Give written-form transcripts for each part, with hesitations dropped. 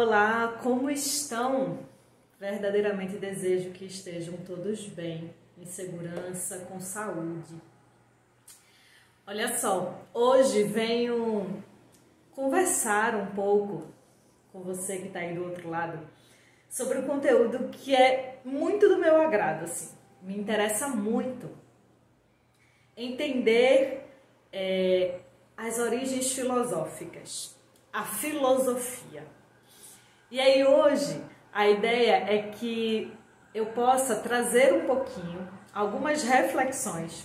olá, como estão? Verdadeiramente desejo que estejam todos bem, em segurança, com saúde. Olha só, hoje venho conversar um pouco com você que está aí do outro lado sobre um conteúdo que é muito do meu agrado, assim. Me interessa muito entender as origens filosóficas, a filosofia. E aí hoje a ideia é que eu possa trazer um pouquinho, algumas reflexões,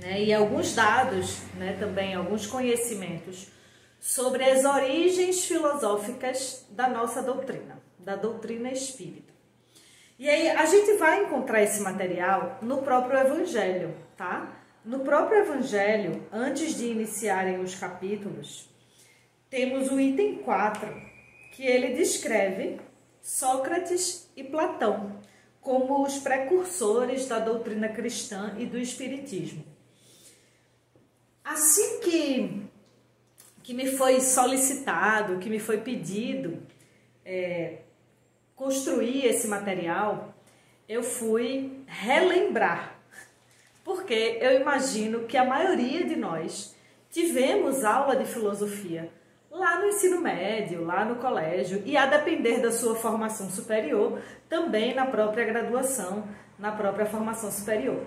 né, e alguns dados, né, também alguns conhecimentos sobre as origens filosóficas da nossa doutrina, da doutrina espírita. E aí a gente vai encontrar esse material no próprio Evangelho, tá? No próprio Evangelho, antes de iniciarem os capítulos, temos o item 4, que ele descreve Sócrates e Platão como os precursores da doutrina cristã e do espiritismo. Assim que me foi solicitado, que me foi pedido construir esse material, eu fui relembrar, porque eu imagino que a maioria de nós tivemos aula de filosofia lá no ensino médio, lá no colégio, e a depender da sua formação superior, também na própria graduação, na própria formação superior.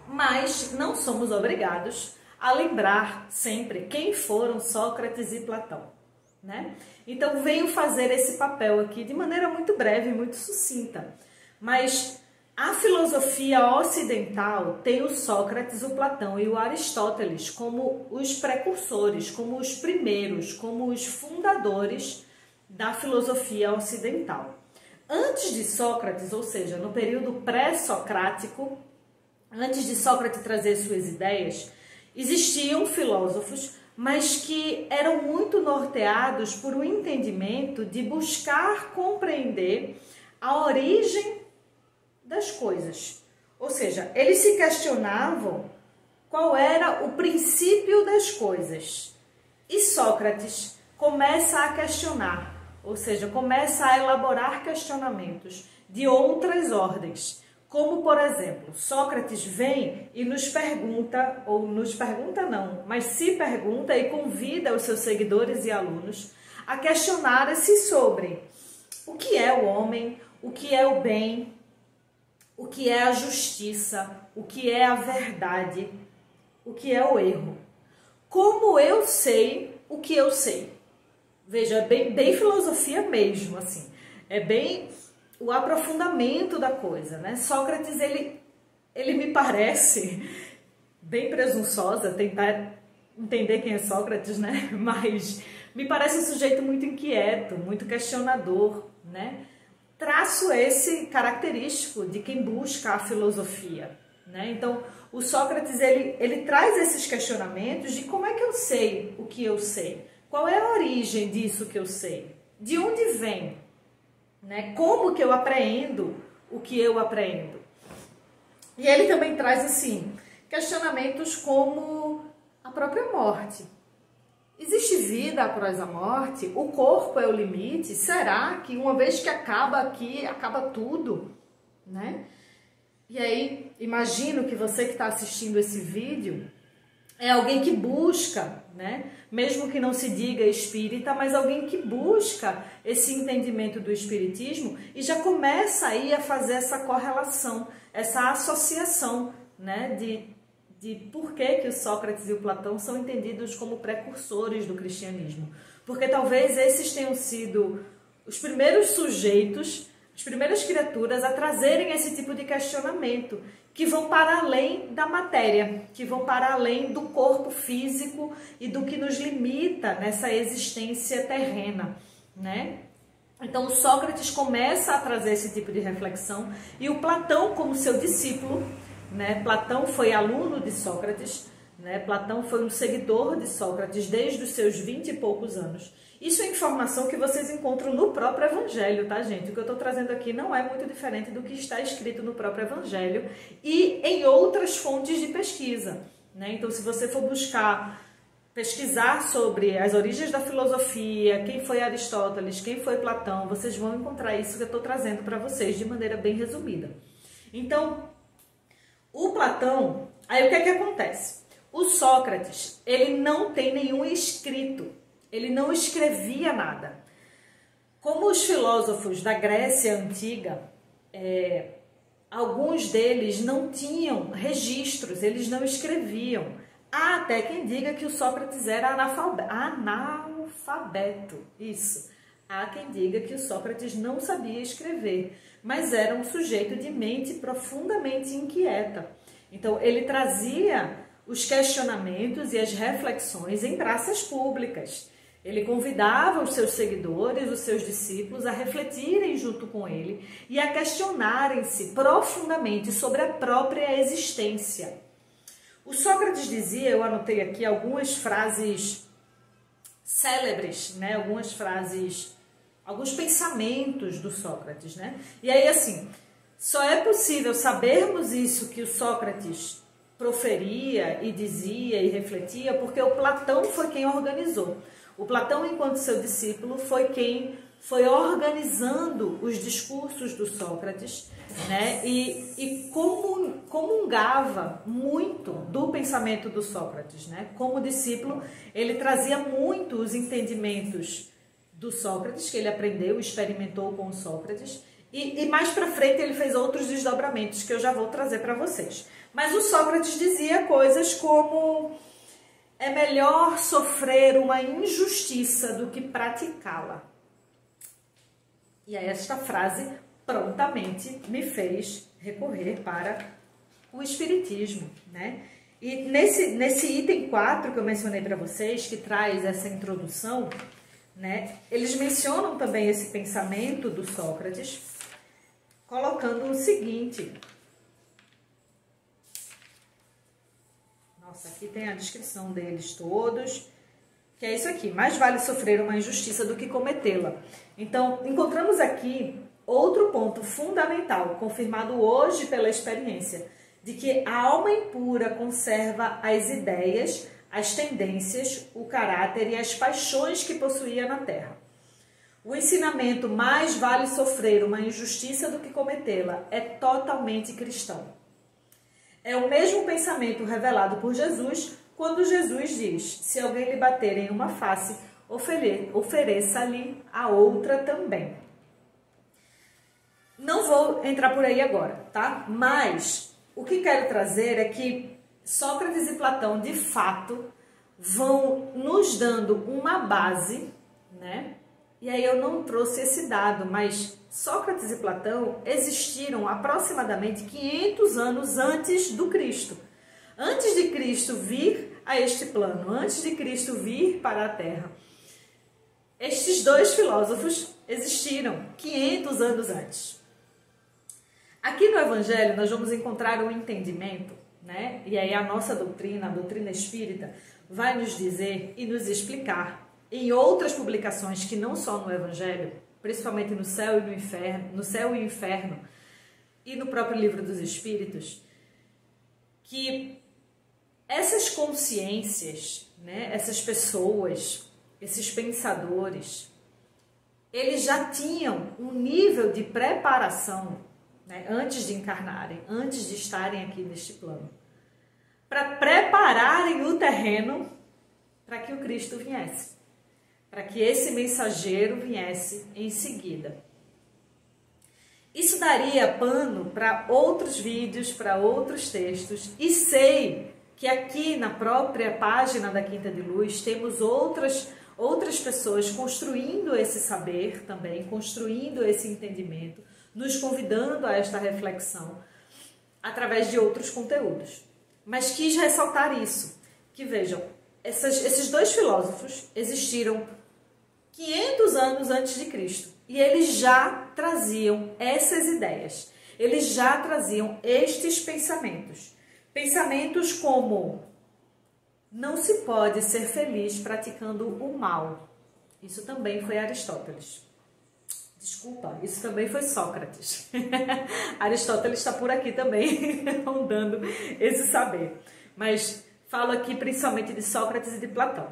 Mas não somos obrigados a lembrar sempre quem foram Sócrates e Platão, né? Então venho fazer esse papel aqui de maneira muito breve, muito sucinta. Mas a filosofia ocidental tem o Sócrates, o Platão e o Aristóteles como os precursores, como os primeiros, como os fundadores da filosofia ocidental. Antes de Sócrates, ou seja, no período pré-socrático, antes de Sócrates trazer suas ideias, existiam filósofos, mas que eram muito norteados por um entendimento de buscar compreender a origem das coisas. Ou seja, eles se questionavam qual era o princípio das coisas. E Sócrates começa a questionar, ou seja, começa a elaborar questionamentos de outras ordens. Como, por exemplo, Sócrates vem e nos pergunta, ou nos pergunta não, mas se pergunta e convida os seus seguidores e alunos a questionarem-se sobre o que é o homem, o que é o bem, o que é a justiça, o que é a verdade, o que é o erro. Como eu sei o que eu sei? Veja, é bem filosofia mesmo, assim. É bem o aprofundamento da coisa, né? Sócrates, ele me parece bem presunçosa tentar entender quem é Sócrates, né? Mas me parece um sujeito muito inquieto, muito questionador, né? Traço esse característico de quem busca a filosofia, né? Então, o Sócrates, ele traz esses questionamentos de como é que eu sei o que eu sei? Qual é a origem disso que eu sei? De onde vem? Né? Como que eu apreendo o que eu apreendo? E ele também traz, assim, questionamentos como a própria morte. Existe vida após a morte? O corpo é o limite? Será que uma vez que acaba aqui, acaba tudo? Né? E aí, imagino que você que está assistindo esse vídeo é alguém que busca, né? Mesmo que não se diga espírita, mas alguém que busca esse entendimento do espiritismo e já começa aí a fazer essa correlação, essa associação, né? De por que o Sócrates e o Platão são entendidos como precursores do cristianismo. Porque talvez esses tenham sido os primeiros sujeitos, as primeiras criaturas a trazerem esse tipo de questionamento, que vão para além da matéria, que vão para além do corpo físico e do que nos limita nessa existência terrena, né? Então, o Sócrates começa a trazer esse tipo de reflexão e o Platão, como seu discípulo, né? Platão foi aluno de Sócrates, né? Platão foi um seguidor de Sócrates desde os seus 20 e poucos anos. Isso é informação que vocês encontram no próprio Evangelho, tá, gente? O que eu estou trazendo aqui não é muito diferente do que está escrito no próprio Evangelho e em outras fontes de pesquisa, né? Então, se você for buscar pesquisar sobre as origens da filosofia, quem foi Aristóteles, quem foi Platão, vocês vão encontrar isso que eu estou trazendo para vocês de maneira bem resumida. Então, o Platão, aí o que é que acontece? O Sócrates, ele não tem nenhum escrito, ele não escrevia nada. Como os filósofos da Grécia Antiga, alguns deles não tinham registros, eles não escreviam. Há até quem diga que o Sócrates era analfabeto, isso. Há quem diga que o Sócrates não sabia escrever, mas era um sujeito de mente profundamente inquieta. Então, ele trazia os questionamentos e as reflexões em praças públicas. Ele convidava os seus seguidores, os seus discípulos, a refletirem junto com ele e a questionarem-se profundamente sobre a própria existência. O Sócrates dizia, eu anotei aqui algumas frases célebres, né? Algumas frases, alguns pensamentos do Sócrates, né? E aí, assim, só é possível sabermos isso que o Sócrates proferia e dizia e refletia porque o Platão foi quem organizou. O Platão, enquanto seu discípulo, foi quem foi organizando os discursos do Sócrates, né? E comungava muito do pensamento do Sócrates, né? Como discípulo, ele trazia muito os entendimentos do Sócrates, que ele aprendeu, experimentou com o Sócrates, e mais para frente ele fez outros desdobramentos que eu já vou trazer para vocês. Mas o Sócrates dizia coisas como: é melhor sofrer uma injustiça do que praticá-la. E aí esta frase prontamente me fez recorrer para o Espiritismo, né? E nesse item 4 que eu mencionei para vocês, que traz essa introdução, né? Eles mencionam também esse pensamento do Sócrates, colocando o seguinte. Nossa, aqui tem a descrição deles todos, que é isso aqui: mais vale sofrer uma injustiça do que cometê-la. Então, encontramos aqui outro ponto fundamental, confirmado hoje pela experiência, de que a alma impura conserva as ideias, as tendências, o caráter e as paixões que possuía na terra. O ensinamento mais vale sofrer uma injustiça do que cometê-la é totalmente cristão. É o mesmo pensamento revelado por Jesus quando Jesus diz: se alguém lhe bater em uma face, ofereça-lhe a outra também. Não vou entrar por aí agora, tá? Mas o que quero trazer é que Sócrates e Platão, de fato, vão nos dando uma base, né? E aí eu não trouxe esse dado, mas Sócrates e Platão existiram aproximadamente 500 anos antes do Cristo. Antes de Cristo vir a este plano, antes de Cristo vir para a Terra, estes dois filósofos existiram 500 anos antes. Aqui no Evangelho nós vamos encontrar um entendimento, né? E aí a nossa doutrina, a doutrina espírita, vai nos dizer e nos explicar em outras publicações que não só no Evangelho, principalmente no Céu e no Inferno, e no próprio Livro dos Espíritos, que essas consciências, né, essas pessoas, esses pensadores, eles já tinham um nível de preparação, né, antes de encarnarem, antes de estarem aqui neste plano, para prepararem o terreno para que o Cristo viesse, para que esse mensageiro viesse em seguida. Isso daria pano para outros vídeos, para outros textos, e sei que aqui na própria página da Quinta de Luz temos outras pessoas construindo esse saber também, construindo esse entendimento, nos convidando a esta reflexão através de outros conteúdos. Mas quis ressaltar isso, que vejam, esses dois filósofos existiram 500 anos antes de Cristo e eles já traziam essas ideias, eles já traziam estes pensamentos. Pensamentos como: não se pode ser feliz praticando o mal. Isso também foi Aristóteles. Desculpa, isso também foi Sócrates. Aristóteles está por aqui também, rondando esse saber. Mas Falo aqui principalmente de Sócrates e de Platão.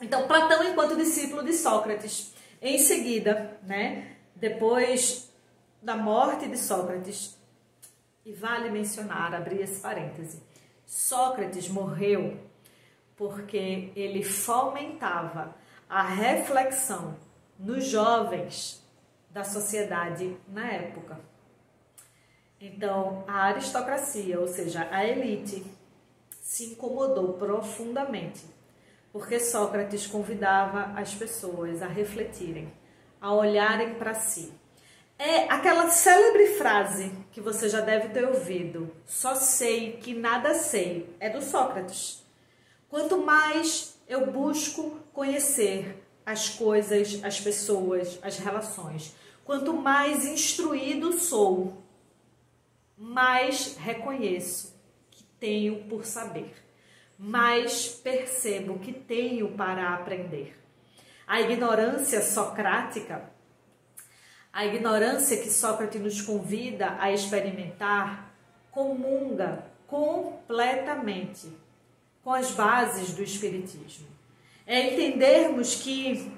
Então, Platão enquanto discípulo de Sócrates. Em seguida, né, depois da morte de Sócrates, e vale mencionar, abrir esse parêntese, Sócrates morreu porque ele fomentava a reflexão nos jovens da sociedade na época. Então, a aristocracia, ou seja, a elite, se incomodou profundamente, porque Sócrates convidava as pessoas a refletirem, a olharem para si. É aquela célebre frase que você já deve ter ouvido: só sei que nada sei, é do Sócrates. Quanto mais eu busco conhecer as coisas, as pessoas, as relações, quanto mais instruído sou, mais reconheço que tenho por saber, mais percebo que tenho para aprender. A ignorância socrática, a ignorância que Sócrates nos convida a experimentar, comunga completamente com as bases do Espiritismo. É entendermos que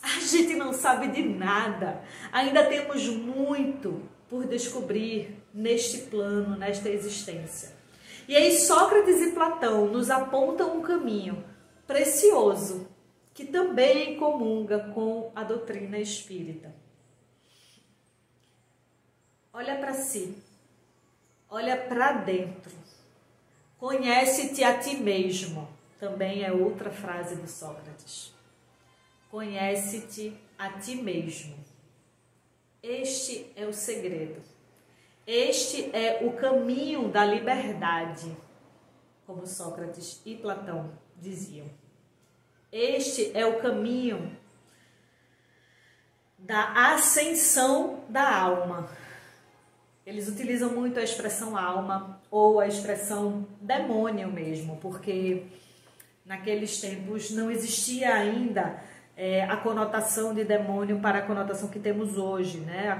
a gente não sabe de nada, ainda temos muito por descobrir neste plano, nesta existência. E aí Sócrates e Platão nos apontam um caminho precioso que também comunga com a doutrina espírita. Olha para si, olha para dentro, conhece-te a ti mesmo, também é outra frase do Sócrates. Conhece-te a ti mesmo. Este é o segredo. Este é o caminho da liberdade, como Sócrates e Platão diziam. Este é o caminho da ascensão da alma. Eles utilizam muito a expressão alma ou a expressão demônio mesmo, porque naqueles tempos não existia ainda a conotação de demônio para a conotação que temos hoje, né? A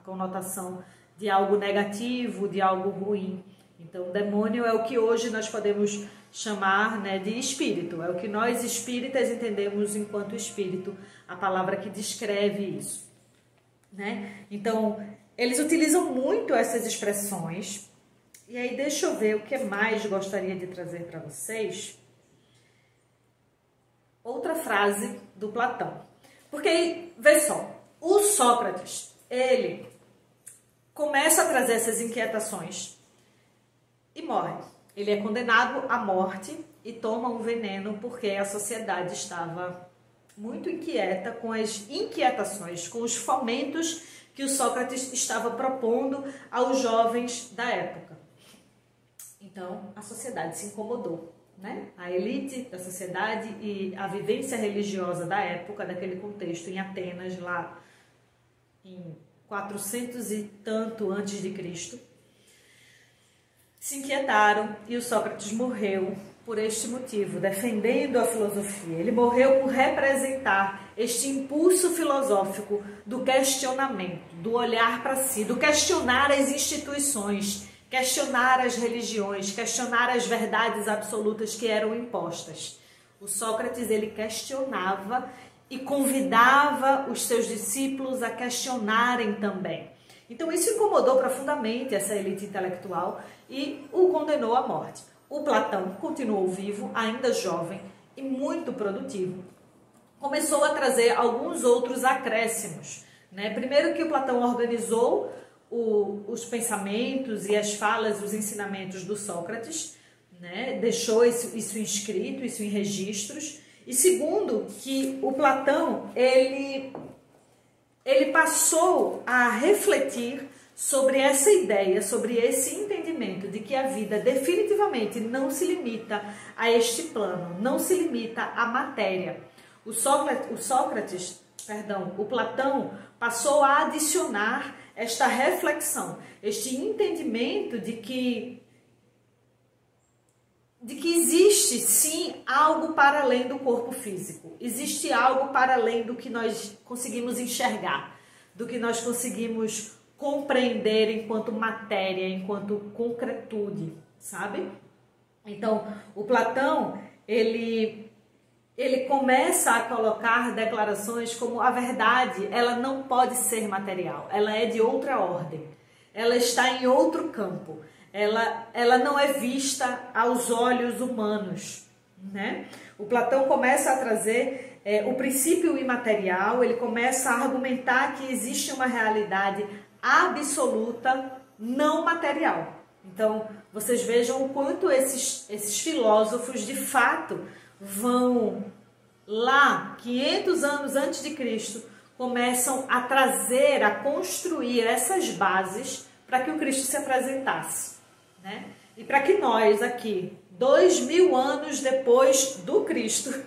conotação de algo negativo, de algo ruim. Então, demônio é o que hoje nós podemos chamar, né, de espírito. É o que nós espíritas entendemos enquanto espírito, a palavra que descreve isso, né? Então, eles utilizam muito essas expressões. E aí, deixa eu ver o que mais gostaria de trazer para vocês. Outra frase do Platão. Porque aí, vê só, o Sócrates, ele começa a trazer essas inquietações e morre. Ele é condenado à morte e toma um veneno porque a sociedade estava muito inquieta com as inquietações, com os fomentos que o Sócrates estava propondo aos jovens da época. Então, a sociedade se incomodou, né? A elite da sociedade e a vivência religiosa da época, daquele contexto em Atenas, lá em 400 e tanto antes de Cristo, se inquietaram e o Sócrates morreu por este motivo, defendendo a filosofia. Ele morreu por representar este impulso filosófico do questionamento, do olhar para si, do questionar as instituições, questionar as religiões, questionar as verdades absolutas que eram impostas. O Sócrates, ele questionava e convidava os seus discípulos a questionarem também. Então isso incomodou profundamente essa elite intelectual e o condenou à morte. O Platão continuou vivo, ainda jovem e muito produtivo. Começou a trazer alguns outros acréscimos, né? Primeiro que o Platão organizou os pensamentos e as falas, os ensinamentos do Sócrates, né? Deixou isso inscrito, isso em registros. E segundo, que o Platão, ele passou a refletir sobre essa ideia, sobre esse entendimento de que a vida definitivamente não se limita a este plano, não se limita à matéria. O Platão passou a adicionar esta reflexão, este entendimento de que existe sim algo para além do corpo físico, existe algo para além do que nós conseguimos enxergar, do que nós conseguimos compreender enquanto matéria, enquanto concretude, sabe? Então, o Platão, ele começa a colocar declarações como a verdade, ela não pode ser material, ela é de outra ordem, ela está em outro campo, ela não é vista aos olhos humanos, né? O Platão começa a trazer o princípio imaterial, ele começa a argumentar que existe uma realidade absoluta, não material. Então, vocês vejam o quanto esses filósofos, de fato, vão lá, 500 anos antes de Cristo, começam a trazer, a construir essas bases para que o Cristo se apresentasse, né? E para que nós aqui, 2000 anos depois do Cristo,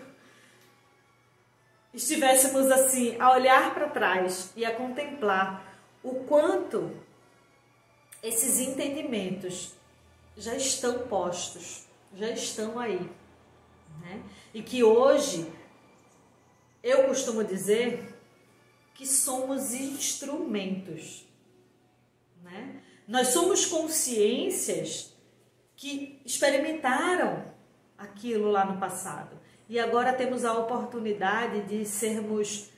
estivéssemos assim, a olhar para trás e a contemplar o quanto esses entendimentos já estão postos, já estão aí, né? E que hoje, eu costumo dizer que somos instrumentos, né? Nós somos consciências que experimentaram aquilo lá no passado. E agora temos a oportunidade de sermos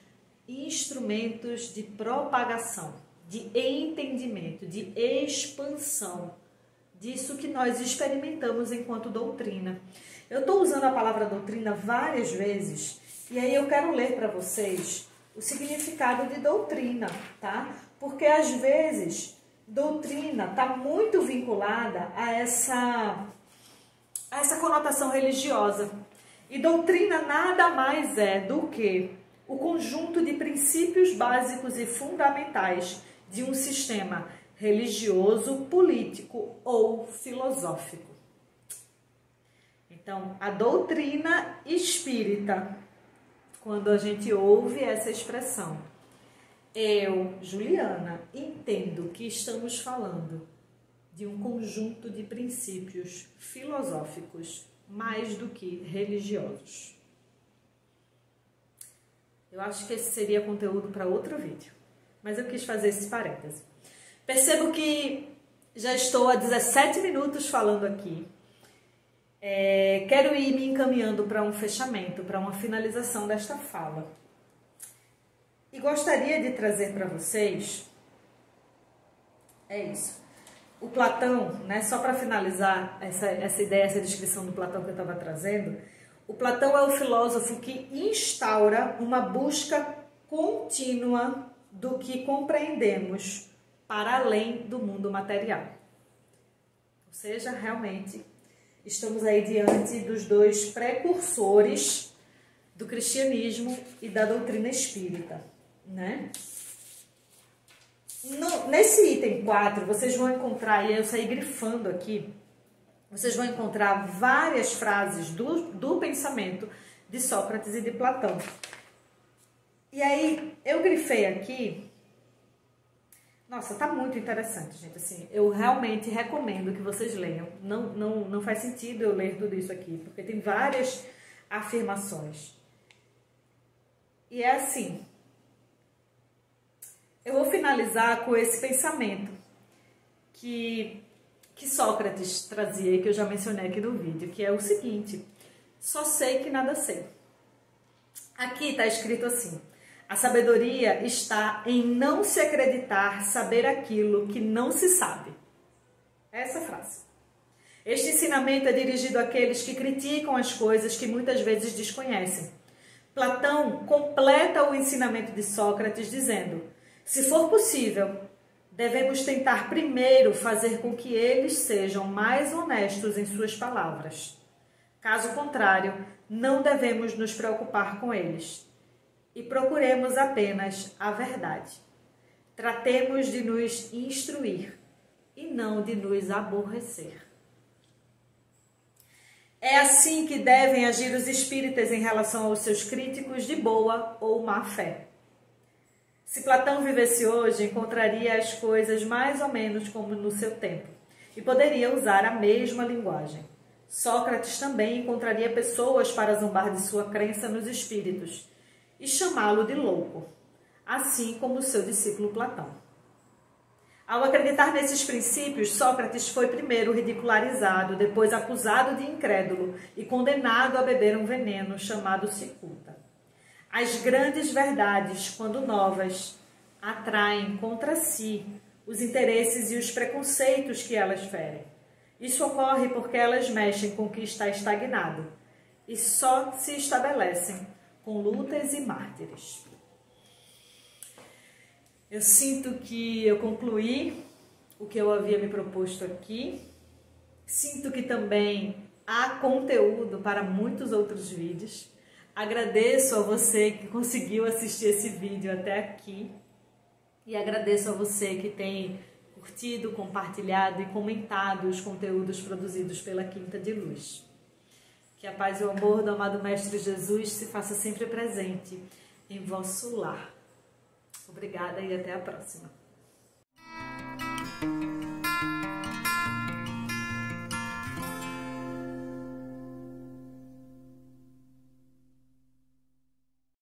instrumentos de propagação, de entendimento, de expansão disso que nós experimentamos enquanto doutrina. Eu estou usando a palavra doutrina várias vezes e aí eu quero ler para vocês o significado de doutrina, tá? Porque às vezes doutrina está muito vinculada a essa conotação religiosa. E doutrina nada mais é do que o conjunto de princípios básicos e fundamentais de um sistema religioso, político ou filosófico. Então, a doutrina espírita, quando a gente ouve essa expressão, eu, Juliana, entendo que estamos falando de um conjunto de princípios filosóficos mais do que religiosos. Eu acho que esse seria conteúdo para outro vídeo, mas eu quis fazer esse parêntese. Percebo que já estou há 17 minutos falando aqui. Quero ir me encaminhando para um fechamento, para uma finalização desta fala. E gostaria de trazer para vocês, isso, o Platão, né? Só para finalizar essa ideia, essa descrição do Platão que eu estava trazendo, o Platão é o filósofo que instaura uma busca contínua do que compreendemos para além do mundo material. Ou seja, realmente, estamos aí diante dos dois precursores do cristianismo e da doutrina espírita, né? Nesse item 4, vocês vão encontrar, e eu saí grifando aqui, vocês vão encontrar várias frases do pensamento de Sócrates e de Platão. E aí, eu grifei aqui, nossa, tá muito interessante, gente, assim, eu realmente recomendo que vocês leiam. Não faz sentido eu ler tudo isso aqui, porque tem várias afirmações. E é assim, eu vou finalizar com esse pensamento que Sócrates trazia e que eu já mencionei aqui no vídeo, que é o seguinte: só sei que nada sei. Aqui está escrito assim: a sabedoria está em não se acreditar saber aquilo que não se sabe. Essa frase. Este ensinamento é dirigido àqueles que criticam as coisas que muitas vezes desconhecem. Platão completa o ensinamento de Sócrates dizendo: se for possível, devemos tentar primeiro fazer com que eles sejam mais honestos em suas palavras. Caso contrário, não devemos nos preocupar com eles. E procuremos apenas a verdade. Tratemos de nos instruir e não de nos aborrecer. É assim que devem agir os espíritas em relação aos seus críticos de boa ou má fé. Se Platão vivesse hoje, encontraria as coisas mais ou menos como no seu tempo e poderia usar a mesma linguagem. Sócrates também encontraria pessoas para zombar de sua crença nos espíritos e chamá-lo de louco, assim como o seu discípulo Platão. Ao acreditar nesses princípios, Sócrates foi primeiro ridicularizado, depois acusado de incrédulo e condenado a beber um veneno chamado cicuta. As grandes verdades, quando novas, atraem contra si os interesses e os preconceitos que elas ferem. Isso ocorre porque elas mexem com o que está estagnado e só se estabelecem com lutas e mártires. Eu sinto que eu concluí o que eu havia me proposto aqui. Sinto que também há conteúdo para muitos outros vídeos. Agradeço a você que conseguiu assistir esse vídeo até aqui. E agradeço a você que tem curtido, compartilhado e comentado os conteúdos produzidos pela Quinta de Luz. Que a paz e o amor do amado Mestre Jesus se faça sempre presente em vosso lar. Obrigada e até a próxima.